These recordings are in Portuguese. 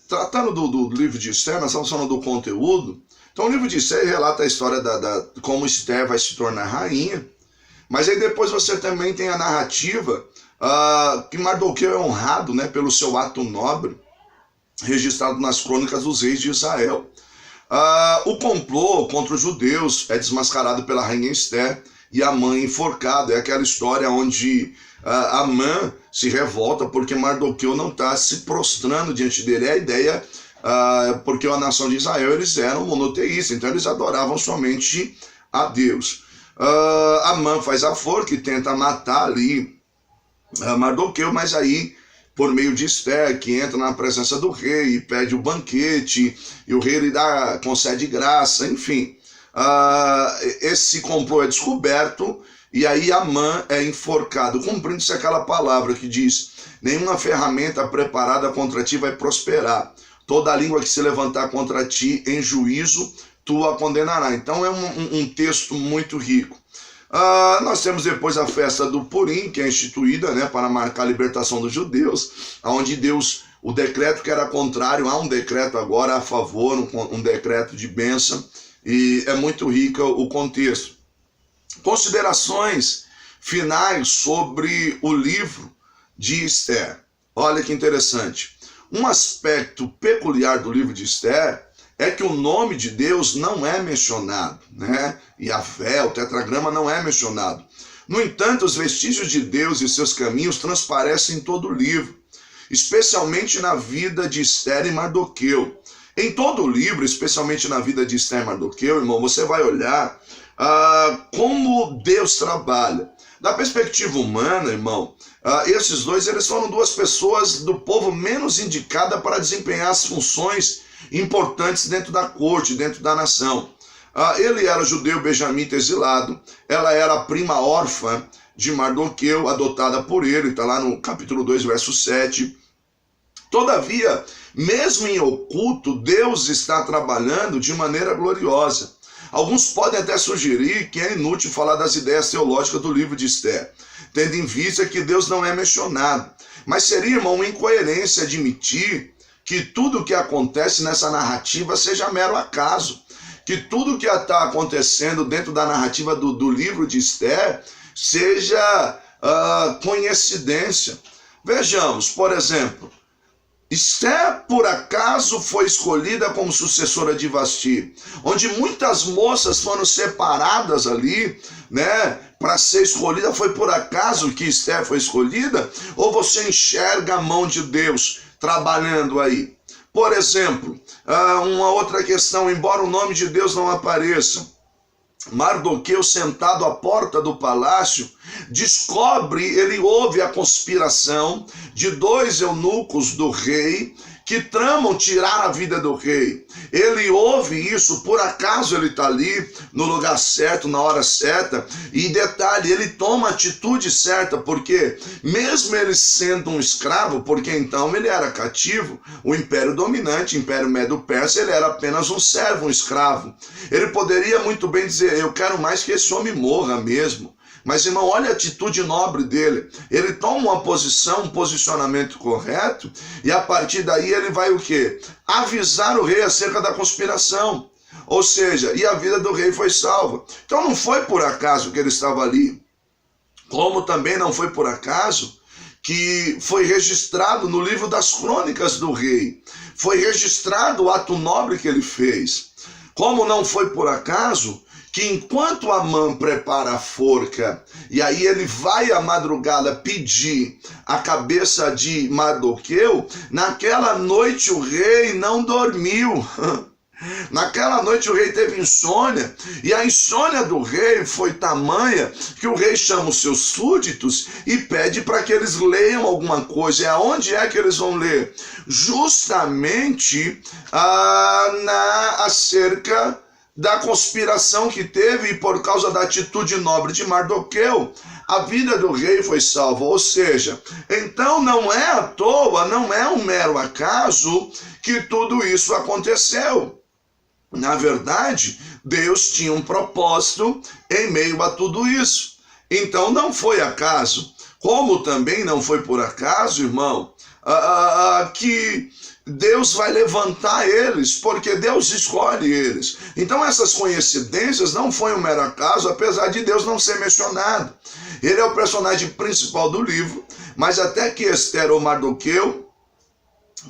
tratando do livro de Esther, nós estamos falando do conteúdo. Então o livro de Esther relata a história como Esther vai se tornar rainha, mas aí depois você também tem a narrativa que Mardoqueu é honrado, né, pelo seu ato nobre, registrado nas crônicas dos reis de Israel. O complô contra os judeus é desmascarado pela rainha Esther e Amã enforcado. É aquela história onde Amã se revolta porque Mardoqueu não está se prostrando diante dele. É a ideia, porque a nação de Israel eles eram monoteístas, então eles adoravam somente a Deus. Amã faz a forca e tenta matar ali Mardoqueu, mas aí, por meio de Esther, que entra na presença do rei e pede o banquete, e o rei lhe concede graça, enfim. Esse complô é descoberto, e aí Amã é enforcado, cumprindo-se aquela palavra que diz: nenhuma ferramenta preparada contra ti vai prosperar, toda língua que se levantar contra ti em juízo, tu a condenará. Então é um texto muito rico. Nós temos depois a festa do Purim, que é instituída, né, para marcar a libertação dos judeus, onde Deus, o decreto que era contrário, há um decreto agora a favor, um decreto de bênção, e é muito rico o contexto. Considerações finais sobre o livro de Esther. Olha que interessante. Um aspecto peculiar do livro de Esther é que o nome de Deus não é mencionado, né? Yahvé, o tetragrama, não é mencionado. No entanto, os vestígios de Deus e seus caminhos transparecem em todo o livro, especialmente na vida de Esther e Mardoqueu. Em todo o livro, especialmente na vida de Esther e Mardoqueu, irmão, você vai olhar como Deus trabalha. Da perspectiva humana, irmão, esses dois eles foram duas pessoas do povo menos indicada para desempenhar as funções importantes dentro da corte, dentro da nação. Ele era judeu benjamita exilado, ela era a prima órfã de Mardoqueu, adotada por ele, está lá no capítulo 2, verso 7. Todavia, mesmo em oculto, Deus está trabalhando de maneira gloriosa. Alguns podem até sugerir que é inútil falar das ideias teológicas do livro de Esther, tendo em vista que Deus não é mencionado. Mas seria, irmão, uma incoerência admitir que tudo o que acontece nessa narrativa seja mero acaso, que tudo o que está acontecendo dentro da narrativa do livro de Esther seja coincidência. Vejamos, por exemplo, Esther, por acaso, foi escolhida como sucessora de Vasti, onde muitas moças foram separadas ali, né, para ser escolhida. Foi por acaso que Esther foi escolhida? Ou você enxerga a mão de Deus trabalhando aí? Por exemplo, uma outra questão, embora o nome de Deus não apareça, Mardoqueu, sentado à porta do palácio, ele ouve a conspiração de dois eunucos do rei que tramam tirar a vida do rei. Ele ouve isso, por acaso ele está ali no lugar certo, na hora certa, e detalhe, ele toma a atitude certa, porque mesmo ele sendo um escravo, porque então ele era cativo, o império dominante, o império Medo-Persa, ele era apenas um servo, um escravo. Ele poderia muito bem dizer: eu quero mais que esse homem morra mesmo. Mas, irmão, olha a atitude nobre dele. Ele toma uma posição, um posicionamento correto, e a partir daí ele vai o quê? Avisar o rei acerca da conspiração. Ou seja, e a vida do rei foi salva. Então não foi por acaso que ele estava ali. Como também não foi por acaso que foi registrado no livro das crônicas do rei. Foi registrado o ato nobre que ele fez. Como não foi por acaso que enquanto Amã prepara a forca, e aí ele vai à madrugada pedir a cabeça de Mardoqueu, naquela noite o rei não dormiu. Naquela noite o rei teve insônia, e a insônia do rei foi tamanha que o rei chama os seus súditos e pede para que eles leiam alguma coisa. E aonde é que eles vão ler? Justamente acerca da conspiração que teve, e por causa da atitude nobre de Mardoqueu, a vida do rei foi salva. Ou seja, então não é à toa, não é um mero acaso que tudo isso aconteceu. Na verdade, Deus tinha um propósito em meio a tudo isso. Então não foi acaso. Como também não foi por acaso, irmão, que Deus vai levantar eles, porque Deus escolhe eles. Então essas coincidências não foi um mero acaso, apesar de Deus não ser mencionado. Ele é o personagem principal do livro, mas até que Esther ou Mardoqueu,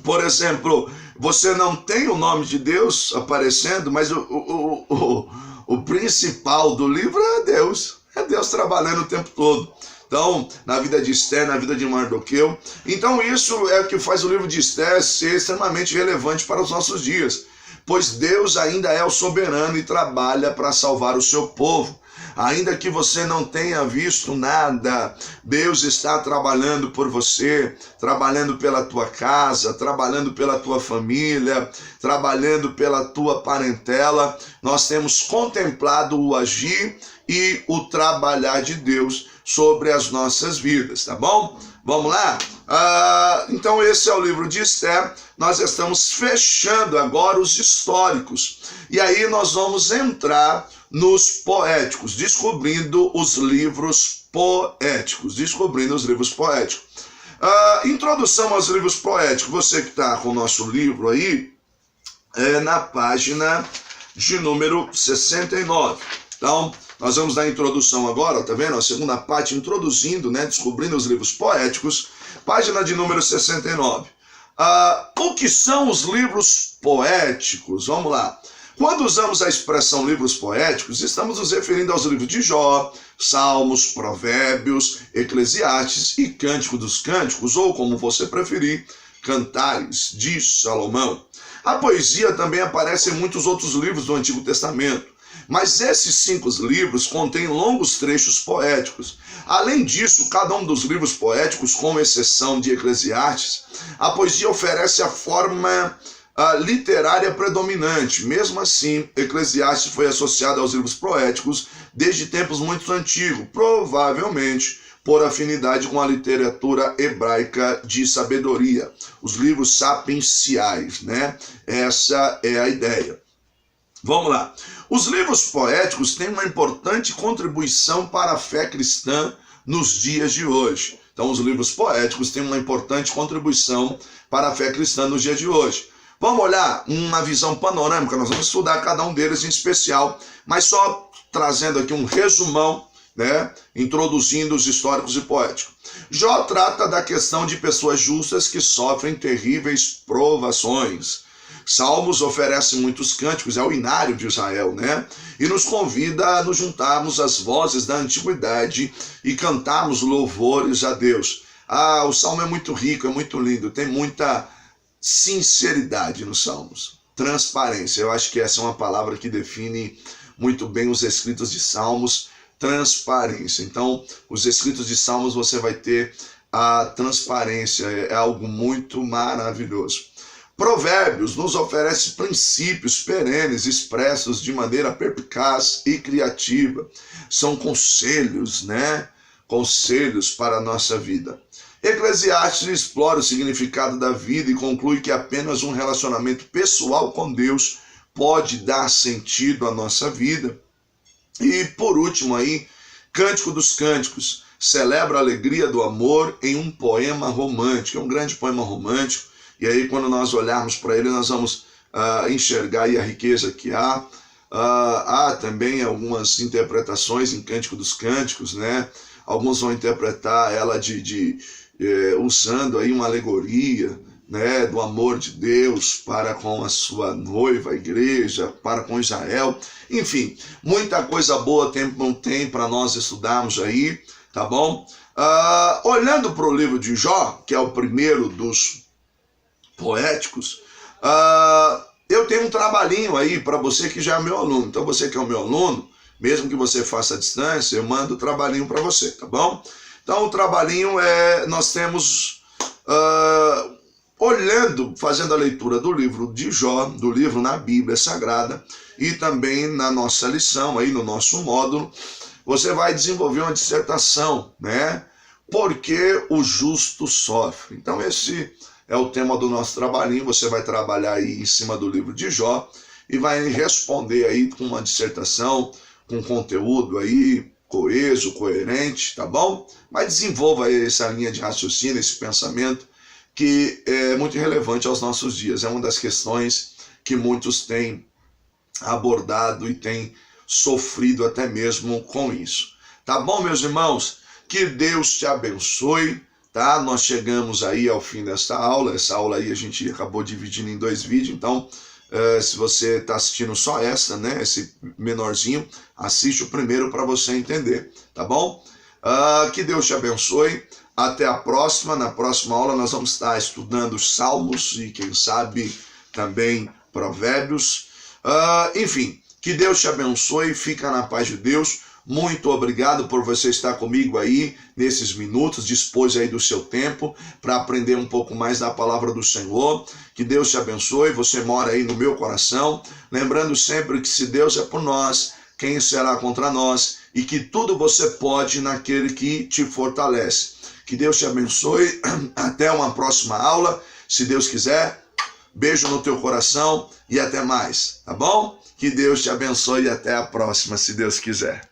por exemplo, você não tem o nome de Deus aparecendo, mas o principal do livro é Deus. É Deus trabalhando o tempo todo. Então, na vida de Esther, na vida de Mardoqueu. Então, isso é o que faz o livro de Esther ser extremamente relevante para os nossos dias. Pois Deus ainda é o soberano e trabalha para salvar o seu povo. Ainda que você não tenha visto nada, Deus está trabalhando por você, trabalhando pela tua casa, trabalhando pela tua família, trabalhando pela tua parentela. Nós temos contemplado o agir e o trabalhar de Deus sobre as nossas vidas, tá bom? Vamos lá? Então esse é o livro de Esther. Nós estamos fechando agora os históricos. E aí nós vamos entrar nos poéticos, descobrindo os livros poéticos. Introdução aos livros poéticos. Você que está com o nosso livro aí, é na página de número 69. Então, nós vamos dar a introdução agora, tá vendo? A segunda parte, introduzindo, né? Descobrindo os livros poéticos. Página de número 69. O que são os livros poéticos? Vamos lá. Quando usamos a expressão livros poéticos, estamos nos referindo aos livros de Jó, Salmos, Provérbios, Eclesiastes e Cântico dos Cânticos, ou como você preferir, Cantares de Salomão. A poesia também aparece em muitos outros livros do Antigo Testamento, mas esses 5 livros contêm longos trechos poéticos. Além disso, cada um dos livros poéticos, com exceção de Eclesiastes, a poesia oferece a forma literária predominante. Mesmo assim, Eclesiastes foi associado aos livros poéticos desde tempos muito antigos, provavelmente por afinidade com a literatura hebraica de sabedoria, os livros sapienciais, né? Essa é a ideia. Vamos lá. Os livros poéticos têm uma importante contribuição para a fé cristã nos dias de hoje. Então, os livros poéticos têm uma importante contribuição para a fé cristã nos dias de hoje. Vamos olhar uma visão panorâmica, nós vamos estudar cada um deles em especial, mas só trazendo aqui um resumão, né, introduzindo os históricos e poéticos. Jó trata da questão de pessoas justas que sofrem terríveis provações. Salmos oferece muitos cânticos, é o inário de Israel, né? E nos convida a nos juntarmos às vozes da antiguidade e cantarmos louvores a Deus. O Salmo é muito rico, é muito lindo, tem muita sinceridade nos Salmos. Transparência, eu acho que essa é uma palavra que define muito bem os escritos de Salmos. Transparência. Então, os escritos de Salmos você vai ter a transparência, é algo muito maravilhoso. Provérbios nos oferece princípios perenes expressos de maneira perspicaz e criativa. São conselhos, né? Conselhos para a nossa vida. Eclesiastes explora o significado da vida e conclui que apenas um relacionamento pessoal com Deus pode dar sentido à nossa vida. E por último aí, Cântico dos Cânticos celebra a alegria do amor em um poema romântico. É um grande poema romântico. E aí, quando nós olharmos para ele, nós vamos enxergar aí a riqueza que há. Há também algumas interpretações em Cântico dos Cânticos, né? Alguns vão interpretar ela usando aí uma alegoria, né, do amor de Deus para com a sua noiva, a igreja, para com Israel. Enfim, muita coisa boa tem para nós estudarmos aí, tá bom? Olhando para o livro de Jó, que é o primeiro dos poéticos, eu tenho um trabalhinho aí para você que já é meu aluno. Então você que é o meu aluno, mesmo que você faça a distância, eu mando o trabalhinho para você, tá bom? Então o trabalhinho nós temos, fazendo a leitura do livro de Jó, do livro na Bíblia Sagrada, e também na nossa lição, aí no nosso módulo, você vai desenvolver uma dissertação, né? Por que o justo sofre? Então esse é o tema do nosso trabalhinho. Você vai trabalhar aí em cima do livro de Jó e vai responder aí com uma dissertação, com conteúdo aí coeso, coerente, tá bom? Mas desenvolva aí essa linha de raciocínio, esse pensamento, que é muito relevante aos nossos dias. É uma das questões que muitos têm abordado e têm sofrido até mesmo com isso. Tá bom, meus irmãos? Que Deus te abençoe, tá? Nós chegamos aí ao fim desta aula. Essa aula aí a gente acabou dividindo em 2 vídeos, então se você está assistindo só essa, né, esse menorzinho, assiste o primeiro para você entender, tá bom? Que Deus te abençoe. Até a próxima. Na próxima aula nós vamos estar estudando Salmos e quem sabe também Provérbios. Enfim, que Deus te abençoe. Fica na paz de Deus. Muito obrigado por você estar comigo aí nesses minutos, dispôs aí do seu tempo para aprender um pouco mais da palavra do Senhor. Que Deus te abençoe, você mora aí no meu coração. Lembrando sempre que se Deus é por nós, quem será contra nós? E que tudo você pode naquele que te fortalece. Que Deus te abençoe, até uma próxima aula, se Deus quiser. Beijo no teu coração e até mais, tá bom? Que Deus te abençoe e até a próxima, se Deus quiser.